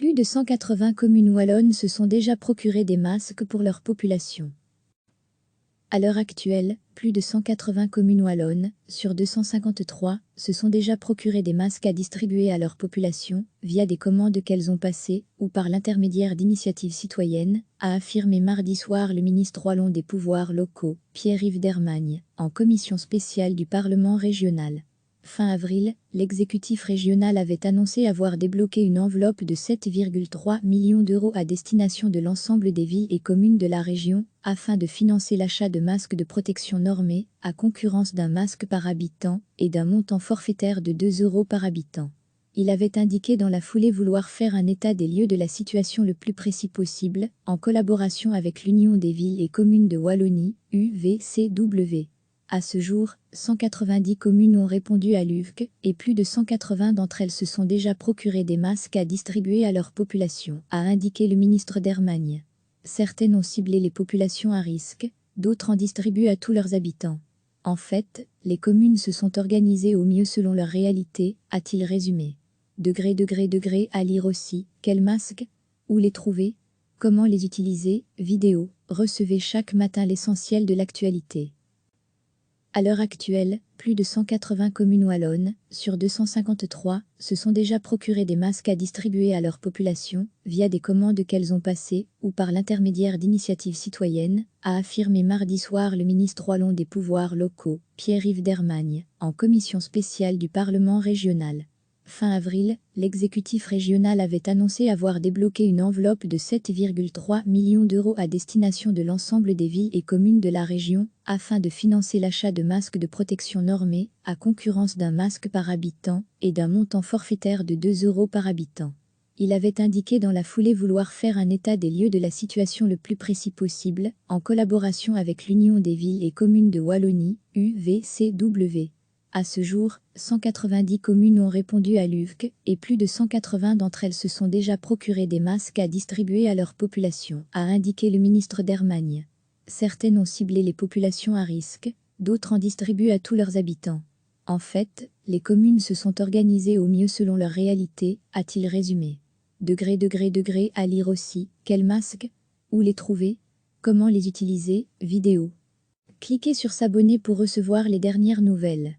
Plus de 180 communes wallonnes se sont déjà procuré des masques pour leur population. À l'heure actuelle, plus de 180 communes wallonnes, sur 253, se sont déjà procuré des masques à distribuer à leur population, via des commandes qu'elles ont passées, ou par l'intermédiaire d'initiatives citoyennes, a affirmé mardi soir le ministre wallon des pouvoirs locaux, Pierre-Yves Dermagne, en commission spéciale du Parlement régional. Fin avril, l'exécutif régional avait annoncé avoir débloqué une enveloppe de 7,3 millions d'euros à destination de l'ensemble des villes et communes de la région, afin de financer l'achat de masques de protection normés, à concurrence d'un masque par habitant, et d'un montant forfaitaire de 2 euros par habitant. Il avait indiqué dans la foulée vouloir faire un état des lieux de la situation le plus précis possible, en collaboration avec l'Union des villes et communes de Wallonie, UVCW. À ce jour, 190 communes ont répondu à l'UVC, et plus de 180 d'entre elles se sont déjà procuré des masques à distribuer à leur population, a indiqué le ministre Dermagne. Certaines ont ciblé les populations à risque, d'autres en distribuent à tous leurs habitants. En fait, les communes se sont organisées au mieux selon leur réalité, a-t-il résumé. Degré à lire aussi, quels masques? Où les trouver? Comment les utiliser? Vidéo, recevez chaque matin l'essentiel de l'actualité. À l'heure actuelle, plus de 180 communes wallonnes, sur 253, se sont déjà procuré des masques à distribuer à leur population, via des commandes qu'elles ont passées, ou par l'intermédiaire d'initiatives citoyennes, a affirmé mardi soir le ministre wallon des pouvoirs locaux, Pierre-Yves Dermagne, en commission spéciale du Parlement régional. Fin avril, l'exécutif régional avait annoncé avoir débloqué une enveloppe de 7,3 millions d'euros à destination de l'ensemble des villes et communes de la région, afin de financer l'achat de masques de protection normés, à concurrence d'un masque par habitant, et d'un montant forfaitaire de 2 euros par habitant. Il avait indiqué dans la foulée vouloir faire un état des lieux de la situation le plus précis possible, en collaboration avec l'Union des villes et communes de Wallonie, UVCW. À ce jour, 190 communes ont répondu à l'UVC, et plus de 180 d'entre elles se sont déjà procuré des masques à distribuer à leur population, a indiqué le ministre Dermagne. Certaines ont ciblé les populations à risque, d'autres en distribuent à tous leurs habitants. En fait, les communes se sont organisées au mieux selon leur réalité, a-t-il résumé. Degré à lire aussi, quels masques? Où les trouver? Comment les utiliser? Vidéo. Cliquez sur s'abonner pour recevoir les dernières nouvelles.